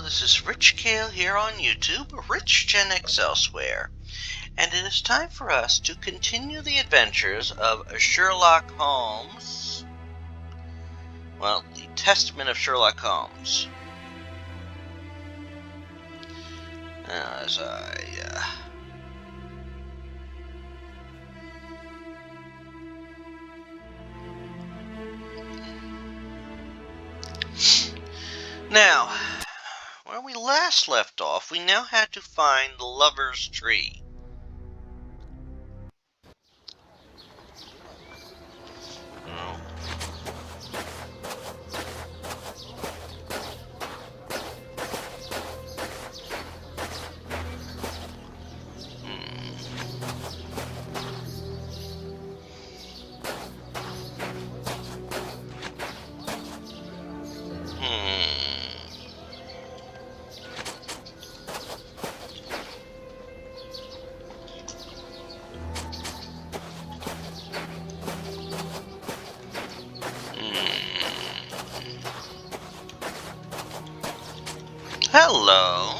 this is Rich Kale here on YouTube, Rich Gen X elsewhere, and it is time for us to continue the adventures of Sherlock Holmes. Well, the Testament of Sherlock Holmes. As Now, where we last left off, we now had to find the Lover's Tree. Hello.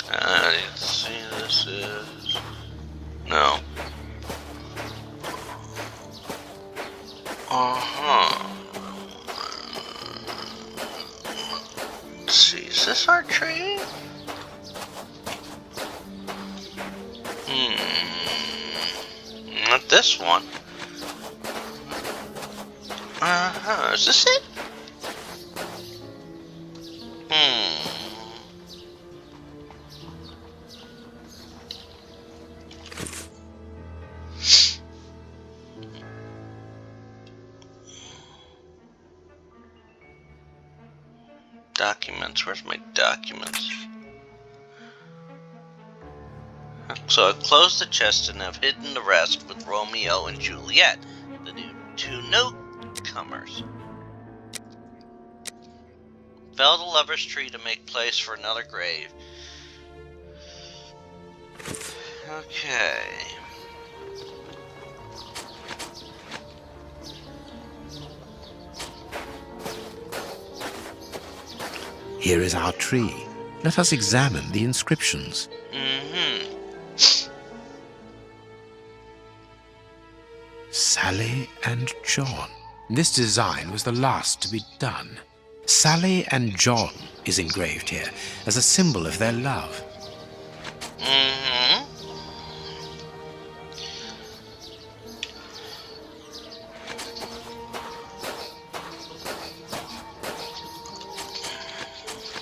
Let's see, this is... No. Let's see, is this our tree? Not this one. Is this it? Documents. Where's my documents? So I've closed the chest and have hidden the rest with Romeo and Juliet, the two newcomers. Fell the Lover's Tree to make place for another grave. Okay. Here is our tree. Let us examine the inscriptions. Sally and John. This design was the last to be done. Sally and John is engraved here as a symbol of their love.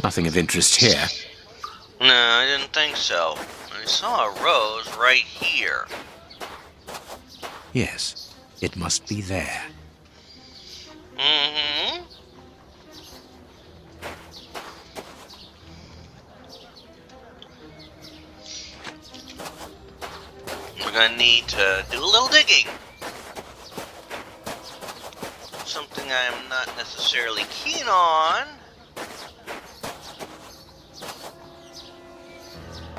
Nothing of interest here. No, I didn't think so. I saw a rose right here. Yes, it must be there. We're gonna need to do a little digging. Something I am not necessarily keen on.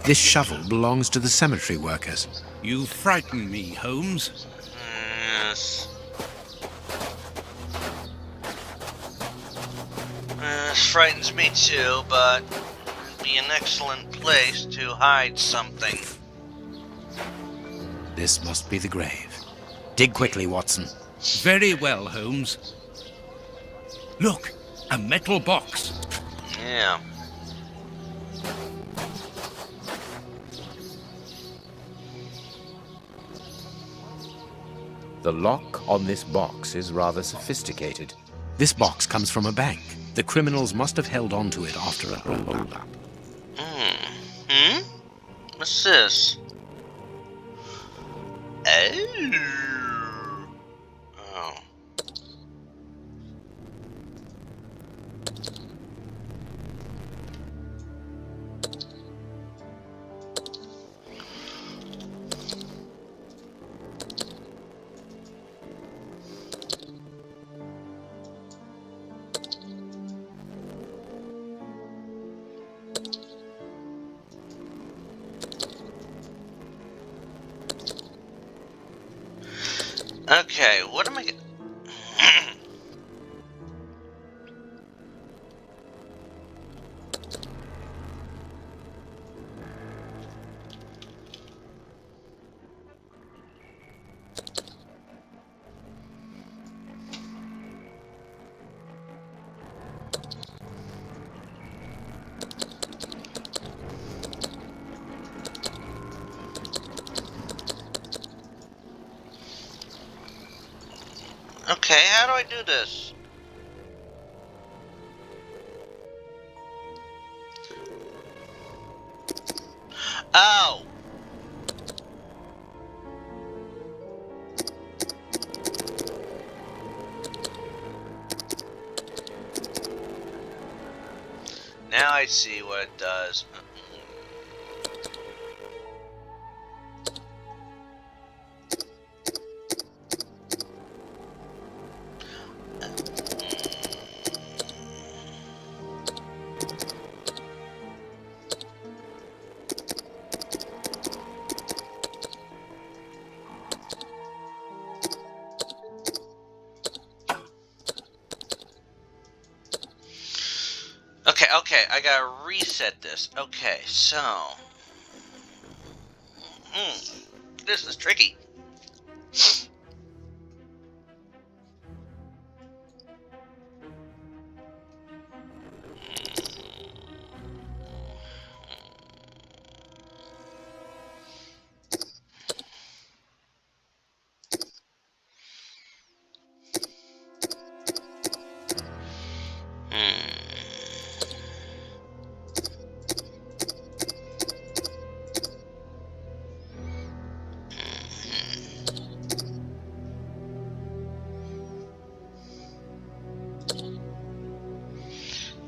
This shovel belongs to the cemetery workers. You frighten me, Holmes. Yes. This frightens me too, but it'd be an excellent place to hide something. This must be the grave. Dig quickly, Watson. Very well, Holmes. Look, a metal box. Yeah. The lock on this box is rather sophisticated. This box comes from a bank. The criminals must have held on to it after a hold-up. What's this? Oh. Okay, what am I getting? Okay, how do I do this? Oh! Now I see what it does. Okay, I gotta reset this. Okay, so... this is tricky.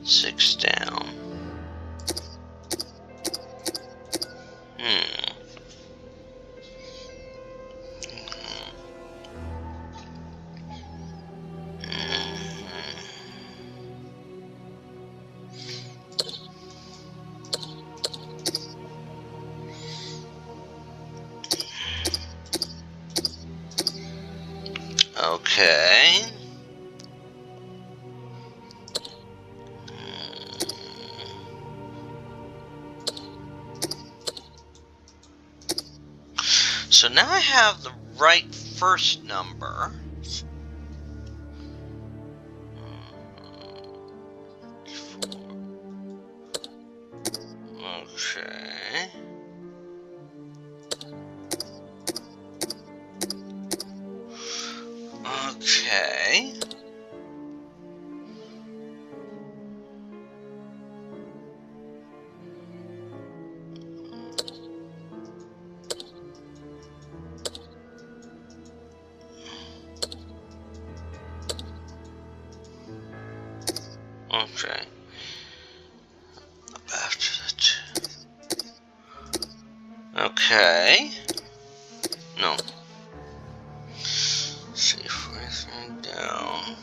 Six down. Okay. So now I have the right first number. Okay. Okay. Okay. Up after the two. Okay. No. See if we're down.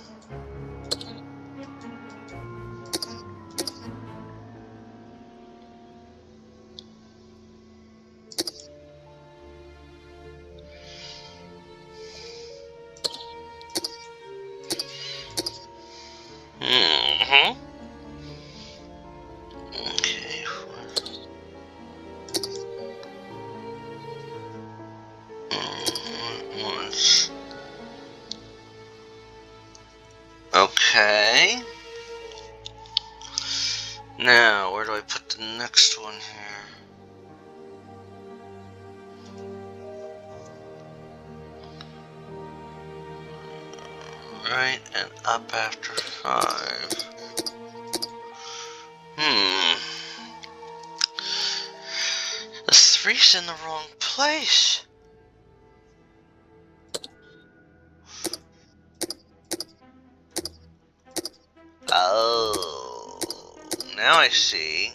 Mm-hmm. Okay. Once. Okay. Now, where do I put the next one here? Right, and up after 5. The 3's in the wrong place. Oh, now I see.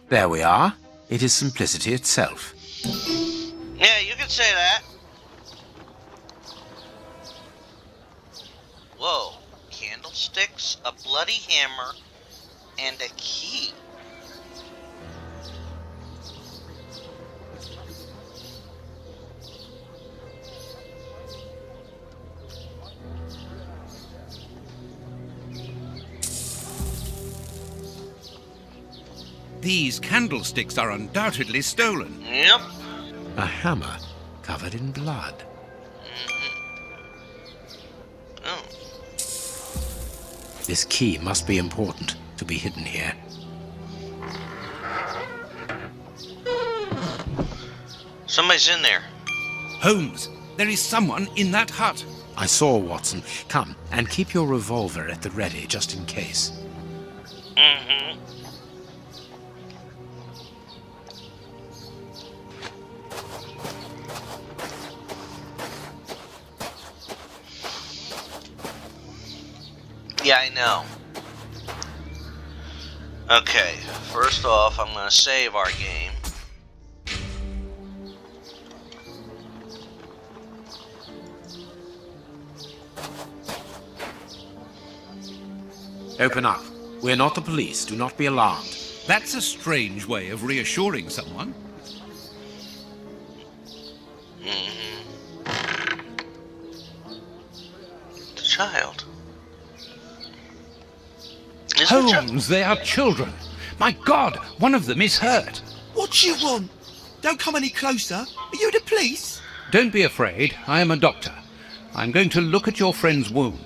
There we are. It is simplicity itself. Yeah, you can say that. Whoa, candlesticks, a bloody hammer, and a key. These candlesticks are undoubtedly stolen. Yep. A hammer covered in blood. Oh. This key must be important to be hidden here. Somebody's in there. Holmes, there is someone in that hut. I saw, Watson. Come, and keep your revolver at the ready, just in case. Mm-hmm. Yeah, I know. Okay, first off, I'm going to save our game. Open up. We're not the police. Do not be alarmed. That's a strange way of reassuring someone. The child. Is the chi- Holmes, they are children. My God, one of them is hurt. What do you want? Don't come any closer. Are you the police? Don't be afraid. I am a doctor. I'm going to look at your friend's wound.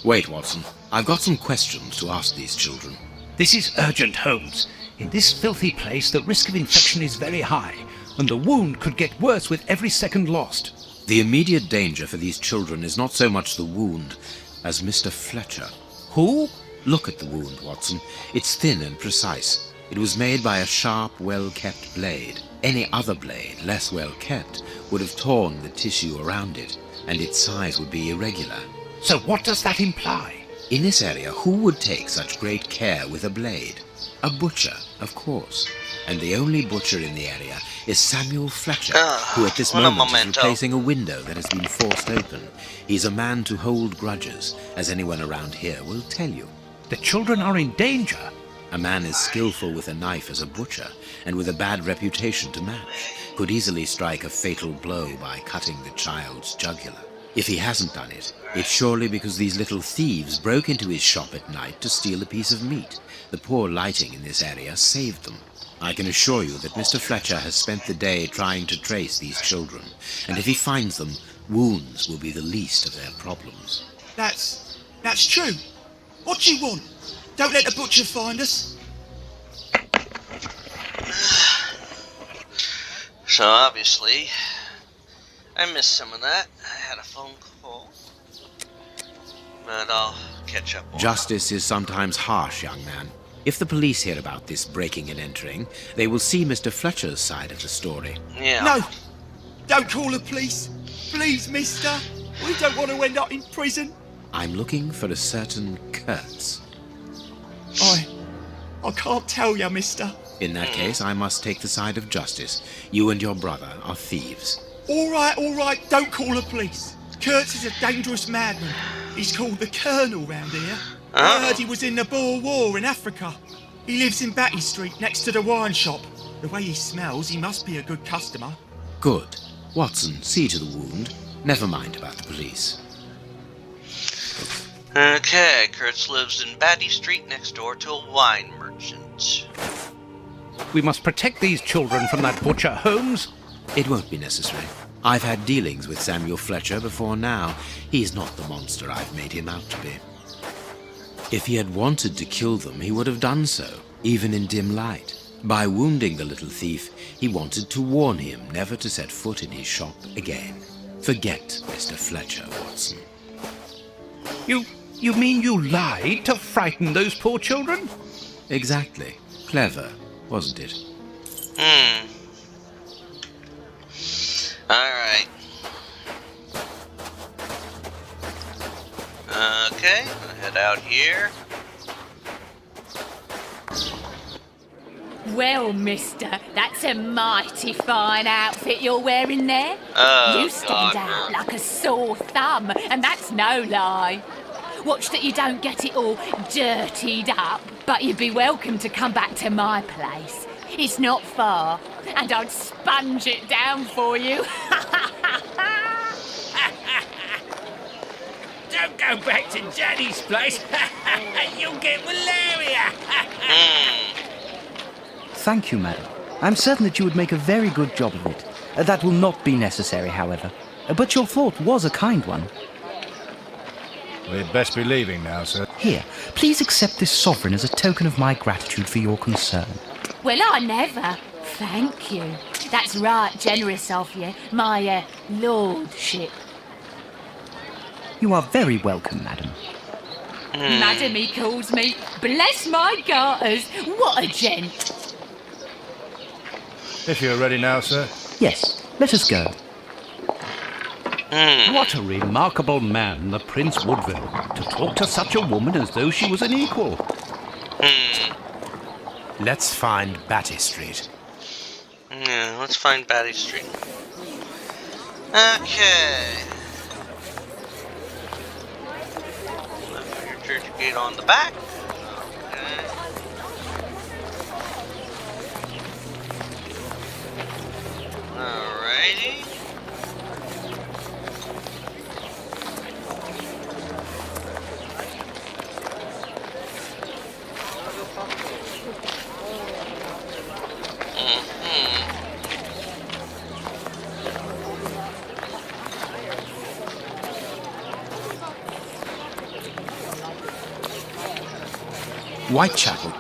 Wait, Watson. I've got some questions to ask these children. This is urgent, Holmes. In this filthy place, the risk of infection is very high, and the wound could get worse with every second lost. The immediate danger for these children is not so much the wound as Mr. Fletcher. Who? Look at the wound, Watson. It's thin and precise. It was made by a sharp, well-kept blade. Any other blade, less well-kept, would have torn the tissue around it, and its size would be irregular. So what does that imply? In this area, who would take such great care with a blade? A butcher, of course. And the only butcher in the area is Samuel Fletcher, who at this un moment is momento. replacing a window that has been forced open. He's a man to hold grudges, as anyone around here will tell you. The children are in danger. A man as skillful with a knife as a butcher, and with a bad reputation to match, could easily strike a fatal blow by cutting the child's jugular. If he hasn't done it, it's surely because these little thieves broke into his shop at night to steal a piece of meat. The poor lighting in this area saved them. I can assure you that Mr. Fletcher has spent the day trying to trace these children, and if he finds them, wounds will be the least of their problems. That's true. What do you want? Don't let the butcher find us. So obviously, I missed some of that. I had a phone call. But I'll catch up on Justice is sometimes harsh, young man. If the police hear about this breaking and entering, they will see Mr. Fletcher's side of the story. Yeah. No! Don't call the police. Please, mister. We don't want to end up in prison. I'm looking for a certain Kurtz. I can't tell you, mister. In that case, I must take the side of justice. You and your brother are thieves. All right. Don't call the police. Kurtz is a dangerous madman. He's called the Colonel round here. I heard he was in the Boer War in Africa. He lives in Batty Street next to the wine shop. The way he smells, he must be a good customer. Good. Watson, see to the wound. Never mind about the police. Okay, Kurtz lives in Batty Street next door to a wine merchant. We must protect these children from that butcher, Holmes. It won't be necessary. I've had dealings with Samuel Fletcher before now. He's not the monster I've made him out to be. If he had wanted to kill them, he would have done so, even in dim light. By wounding the little thief, he wanted to warn him never to set foot in his shop again. Forget Mr. Fletcher, Watson. You mean you lied to frighten those poor children? Exactly. Clever, wasn't it? Alright. Okay, I'm gonna head out here. Well, mister, that's a mighty fine outfit you're wearing there. Oh, You stand God. out like a sore thumb, and that's no lie. Watch that you don't get it all dirtied up, but you'd be welcome to come back to my place. It's not far, and I'd sponge it down for you. Don't go back to Daddy's place. You'll get malaria. thank you, madam. I'm certain that you would make a very good job of it. That will not be necessary, however. But your thought was a kind one. We'd best be leaving now, sir. Here, please accept this sovereign as a token of my gratitude for your concern. Well, I never. Thank you. That's right generous of you, my lordship. You are very welcome, madam. Madam, he calls me. Bless my garters. What a gent. If you're ready now, sir. Yes, let us go. What a remarkable man, the Prince Woodville, to talk to such a woman as though she was an equal. Let's find Batty Street. Yeah, let's find Batty Street. Okay. Left your church gate on the back. Okay. Alrighty. Whitechapel.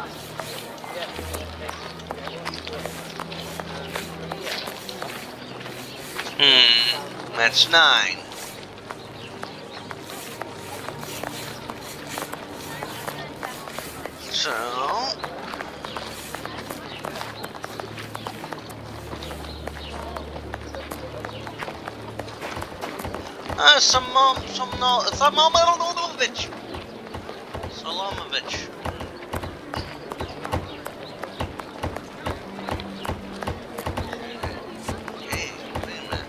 That's 9. So Solomovich. Okay, wait a minute.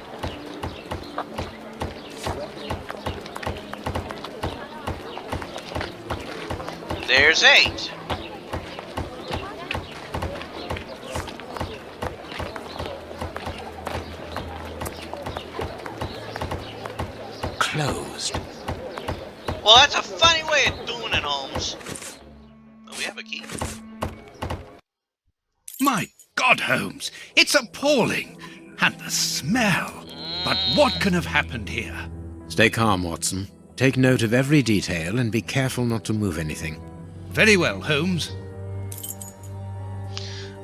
There's 8. Closed. Well, that's a funny way of doing it, Holmes. Oh, we have a key. My God, Holmes, it's appalling. And the smell. But what can have happened here? Stay calm, Watson. Take note of every detail and be careful not to move anything. Very well, Holmes.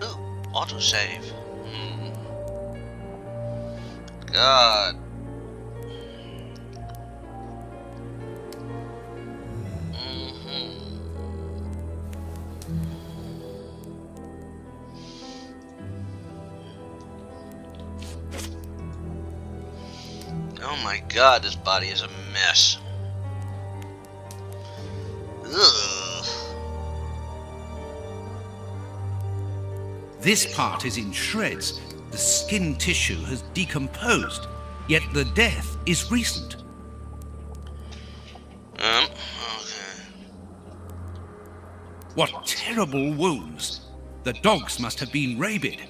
Ooh, autosave. God. Oh my God, this body is a mess. Ugh. This part is in shreds. The skin tissue has decomposed, yet the death is recent. Okay. What terrible wounds! The dogs must have been rabid.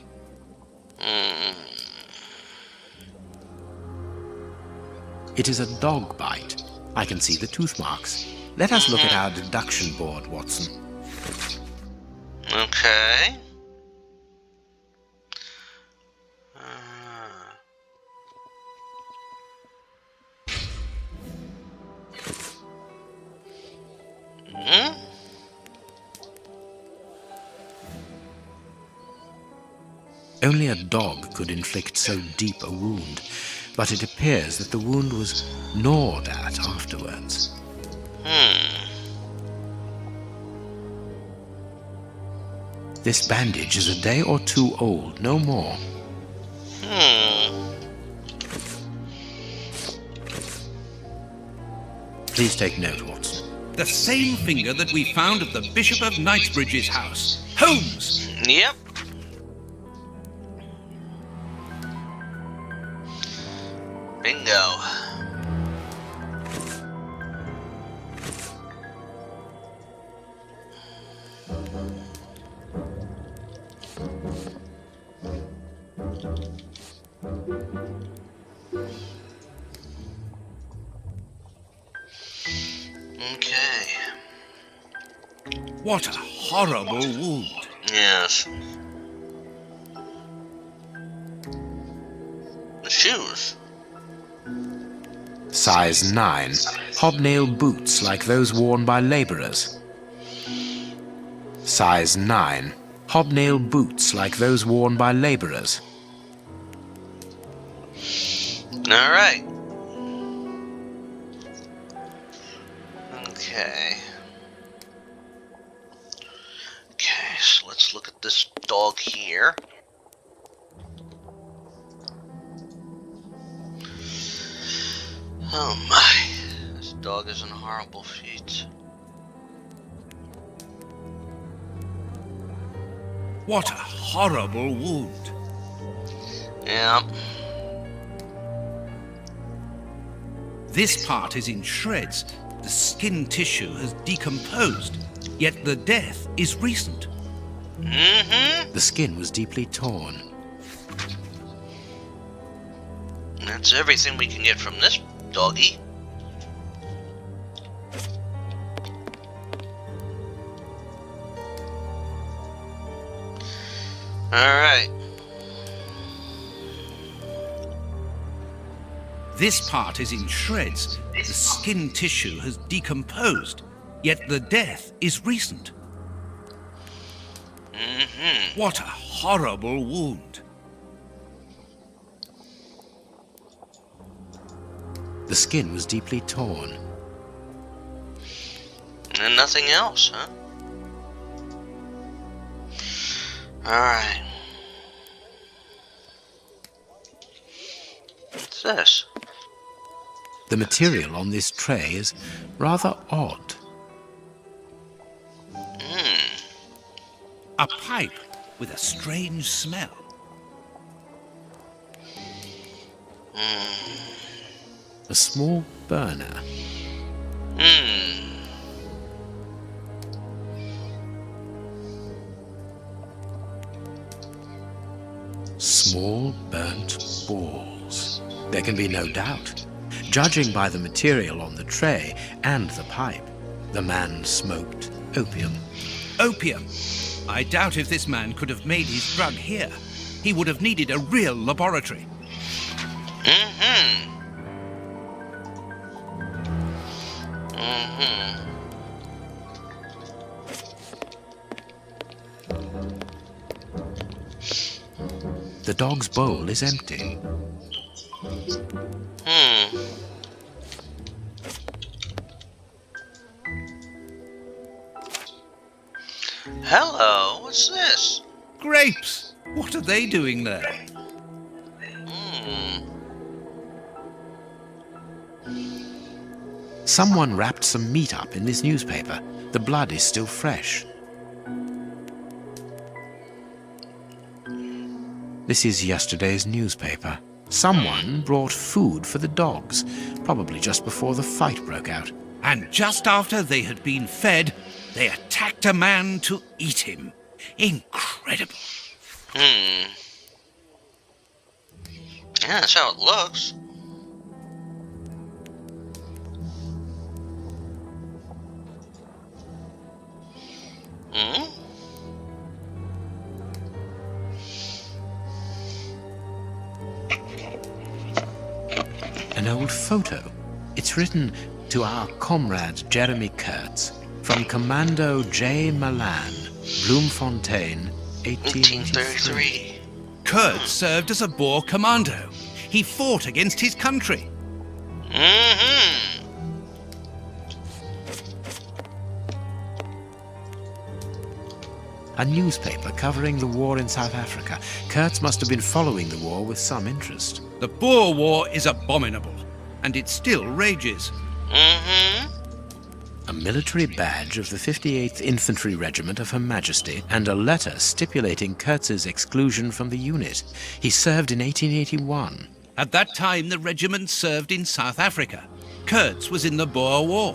It is a dog bite. I can see the tooth marks. Let us look at our deduction board, Watson. Okay. Only a dog could inflict so deep a wound, but it appears that the wound was gnawed at afterwards. This bandage is a day or two old, no more. Please take note, Watson. The same finger that we found at the Bishop of Knightsbridge's house. Holmes! Yep. Bingo. Okay. What a horrible wound. Yes. shoes. Size 9. Hobnail boots like those worn by labourers. Size 9. Hobnail boots like those worn by labourers. Alright. Okay. Okay, so let's look at this dog here. Oh my, this dog is in horrible feet. What a horrible wound. Yeah. This part is in shreds. The skin tissue has decomposed, yet the death is recent. Mm-hmm. The skin was deeply torn. That's everything we can get from this doggy. Alright. This part is in shreds. The skin tissue has decomposed, yet the death is recent. Mm-hmm. What a horrible wound. The skin was deeply torn. And nothing else, huh? Alright. What's this? The material on this tray is rather odd. A pipe with a strange smell. A small burner. Small burnt balls. There can be no doubt. Judging by the material on the tray and the pipe, the man smoked opium. Opium. I doubt if this man could have made his drug here. He would have needed a real laboratory. The dog's bowl is empty. Hello, what's this? Grapes! What are they doing there? Someone wrapped some meat up in this newspaper. The blood is still fresh. This is yesterday's newspaper. Someone brought food for the dogs, probably just before the fight broke out. And just after they had been fed, they attacked a man to eat him. Incredible. Yeah, that's how it looks. An old photo. It's written to our comrade Jeremy Kurtz from Commando J. Malan, Bloemfontein, 1833. Kurtz served as a Boer commando. He fought against his country. A newspaper covering the war in South Africa. Kurtz must have been following the war with some interest. The Boer War is abominable, and it still rages. A military badge of the 58th Infantry Regiment of Her Majesty, and a letter stipulating Kurtz's exclusion from the unit. He served in 1881. At that time, the regiment served in South Africa. Kurtz was in the Boer War.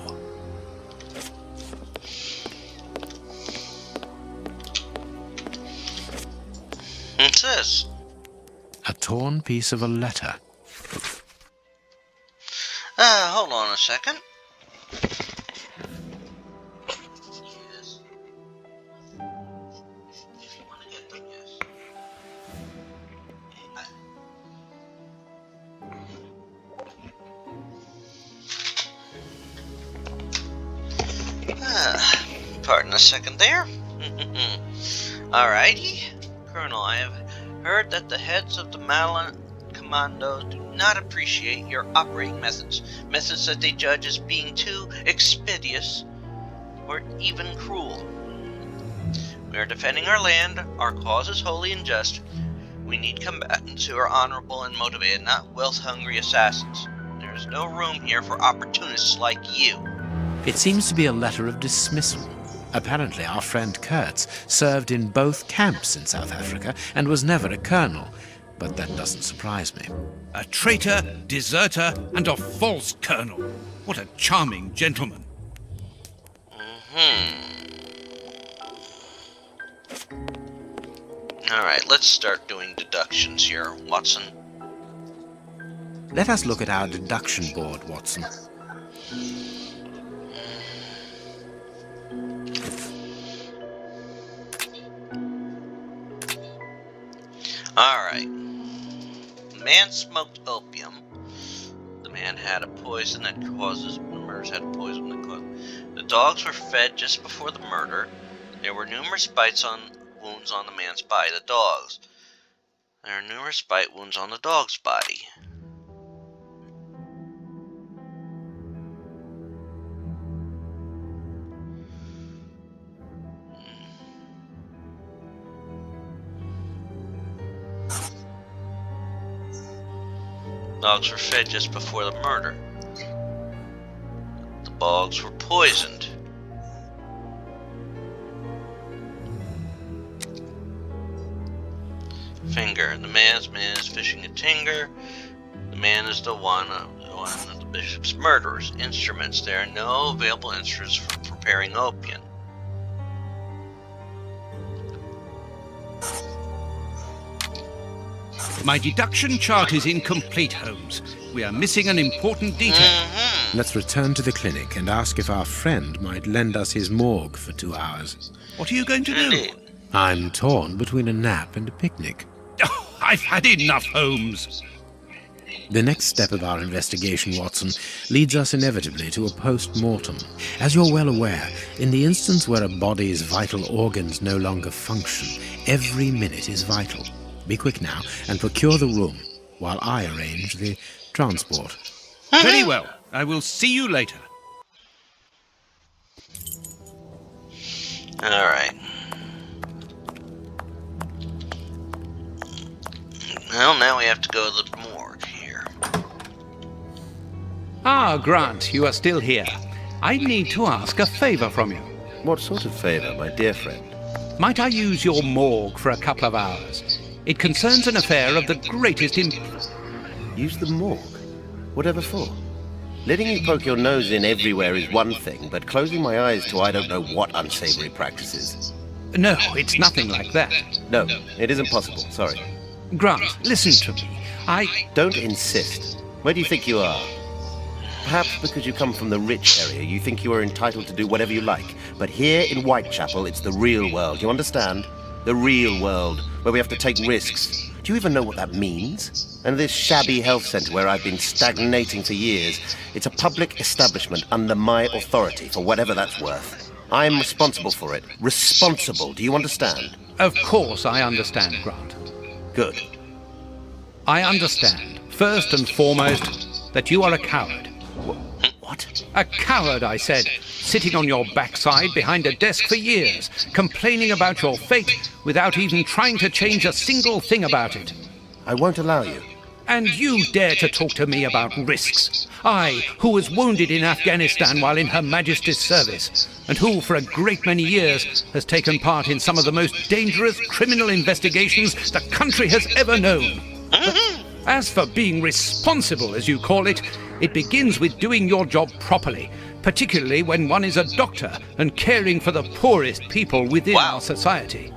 What's this? A torn piece of a letter. Hold on a second. Yes. If you want to get them, yes. Pardon a second there. Alrighty. Colonel, I have heard that the heads of the Malin Commandos do not appreciate your operating methods. Methods that they judge as being too expeditious or even cruel. We are defending our land. Our cause is holy and just. We need combatants who are honorable and motivated, not wealth-hungry assassins. There is no room here for opportunists like you. It seems to be a letter of dismissal. Apparently our friend Kurtz served in both camps in South Africa and was never a colonel, but that doesn't surprise me. A traitor, deserter, and a false colonel. What a charming gentleman. Alright, let's start doing deductions here, Watson. Let us look at our deduction board, Watson. Alright. The man smoked opium. The man had a poison that causes... The murders had a poison that caused... The dogs were fed just before the murder. There were numerous wounds on the man's body. The dogs. There are numerous bite wounds on the dog's body. Dogs were fed just before the murder. The dogs were poisoned. Finger. The man is fishing a tinger. The man is the one of the bishop's murderers. Instruments. There are no available instruments for preparing opium. My deduction chart is incomplete, Holmes. We are missing an important detail. Let's return to the clinic and ask if our friend might lend us his morgue for 2 hours. What are you going to do? I'm torn between a nap and a picnic. Oh, I've had enough, Holmes. The next step of our investigation, Watson, leads us inevitably to a post-mortem. As you're well aware, in the instance where a body's vital organs no longer function, every minute is vital. Be quick now and procure the room while I arrange the transport. Very well. I will see you later. Alright. Well, now we have to go to the morgue here. Ah, Grant, you are still here. I need to ask a favor from you. What sort of favor, my dear friend? Might I use your morgue for a couple of hours? It concerns an affair of the greatest importance. Use the morgue? Whatever for? Letting you poke your nose in everywhere is one thing, but closing my eyes to I don't know what unsavory practices. No, it's nothing like that. No, it isn't possible, sorry. Grant, listen to me. Don't insist. Where do you think you are? Perhaps because you come from the rich area, you think you are entitled to do whatever you like. But here in Whitechapel, it's the real world, you understand? The real world, where we have to take risks. Do you even know what that means? And this shabby health centre where I've been stagnating for years, it's a public establishment under my authority, for whatever that's worth. I'm responsible for it. Responsible, do you understand? Of course I understand, Grant. Good. I understand, first and foremost, that you are a coward. What? A coward, I said, sitting on your backside behind a desk for years, complaining about your fate without even trying to change a single thing about it. I won't allow you. And you dare to talk to me about risks? I, who was wounded in Afghanistan while in Her Majesty's service, and who, for a great many years, has taken part in some of the most dangerous criminal investigations the country has ever known. But as for being responsible, as you call it, it begins with doing your job properly, particularly when one is a doctor and caring for the poorest people within our society.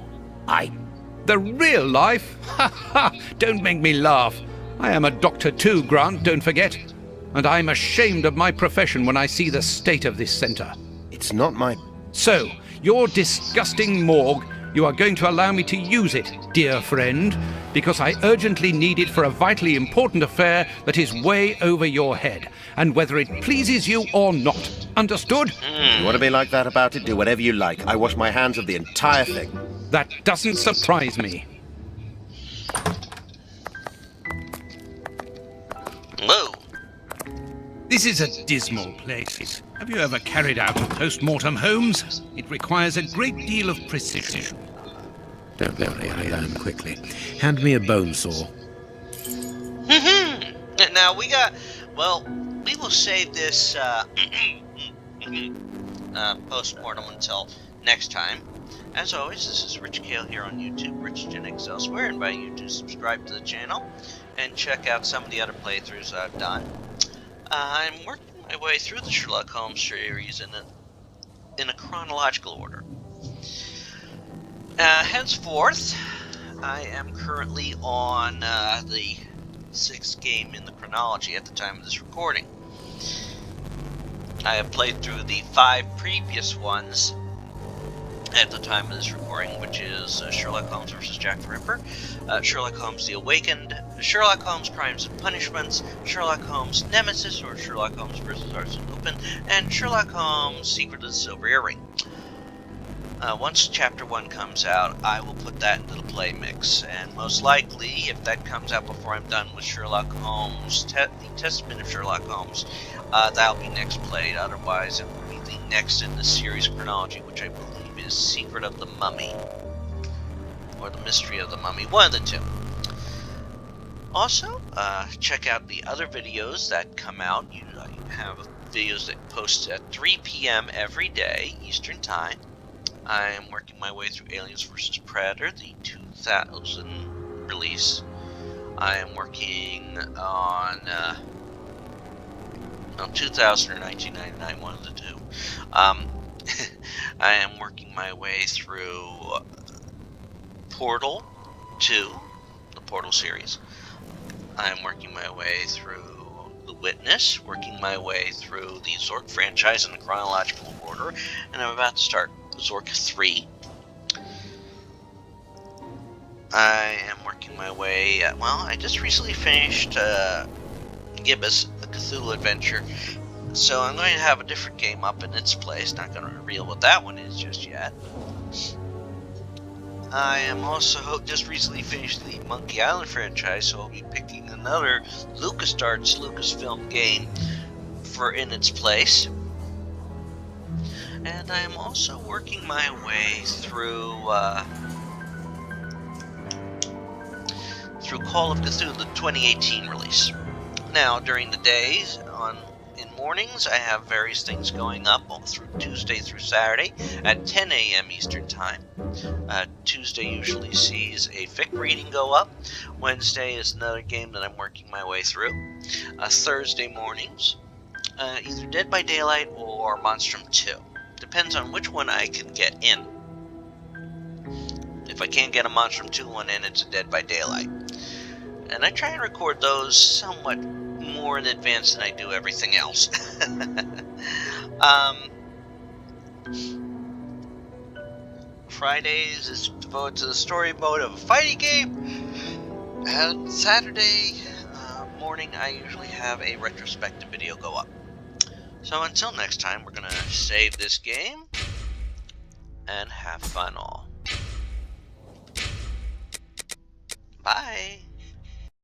The real life? Ha ha! Don't make me laugh. I am a doctor too, Grant, don't forget. And I'm ashamed of my profession when I see the state of this centre. It's not my... So, your disgusting morgue you are going to allow me to use it, dear friend, because I urgently need it for a vitally important affair that is way over your head, and whether it pleases you or not. Understood? You want to be like that about it? Do whatever you like. I wash my hands of the entire thing. That doesn't surprise me. Whoa. This is a dismal place. Have you ever carried out a post-mortem, Holmes? It requires a great deal of precision. Don't worry, I learn quickly. Hand me a bone saw. Now we got... Well, we will save this post-mortem until next time. As always, this is Rich Kale here on YouTube, Rich Gen X Elsewhere, and invite you to subscribe to the channel and check out some of the other playthroughs I've done. I'm working my way through the Sherlock Holmes series in a chronological order. Henceforth, I am currently on the 6th game in the chronology at the time of this recording. I have played through the 5 previous ones at the time of this recording, which is Sherlock Holmes vs. Jack the Ripper, Sherlock Holmes the Awakened, Sherlock Holmes Crimes and Punishments, Sherlock Holmes Nemesis, or Sherlock Holmes vs. Arsene Lupin, and Sherlock Holmes Secret of the Silver Earring. Once Chapter 1 comes out, I will put that into the play mix, and most likely, if that comes out before I'm done with Sherlock Holmes, the Testament of Sherlock Holmes, that'll be next played. Otherwise, it will be the next in the series chronology, which I believe is Secret of the Mummy, or the Mystery of the Mummy, one of the two. Also, check out the other videos that come out. You have videos that post at 3 p.m. every day, Eastern Time. I am working my way through Aliens vs. Predator, the 2000 release. I am working on 2000 or 1999, one of the two. I am working my way through Portal 2, the Portal series. I am working my way through The Witness, working my way through the Zork franchise in a chronological order, and I'm about to start Zork 3. I am working my way, well, I just recently finished Gibbous, the Cthulhu Adventure, so I'm going to have a different game up in its place. Not going to reveal what that one is just yet. I am also just recently finished the Monkey Island franchise, so I'll be picking another LucasArts Lucasfilm game for in its place. And I am also working my way through Call of Cthulhu, the 2018 release. Now, during the days, in mornings, I have various things going up through Tuesday through Saturday at 10 a.m. Eastern Time. Tuesday usually sees a fic reading go up. Wednesday is another game that I'm working my way through. Thursday mornings, either Dead by Daylight or Monstrum 2. Depends on which one I can get in. If I can't get a Monstrum 2 one in, it's a Dead by Daylight. And I try and record those somewhat more in advance than I do everything else. Fridays is devoted to the story mode of a fighting game. And Saturday morning, I usually have a retrospective video go up. So until next time, we're going to save this game and have fun all. Bye.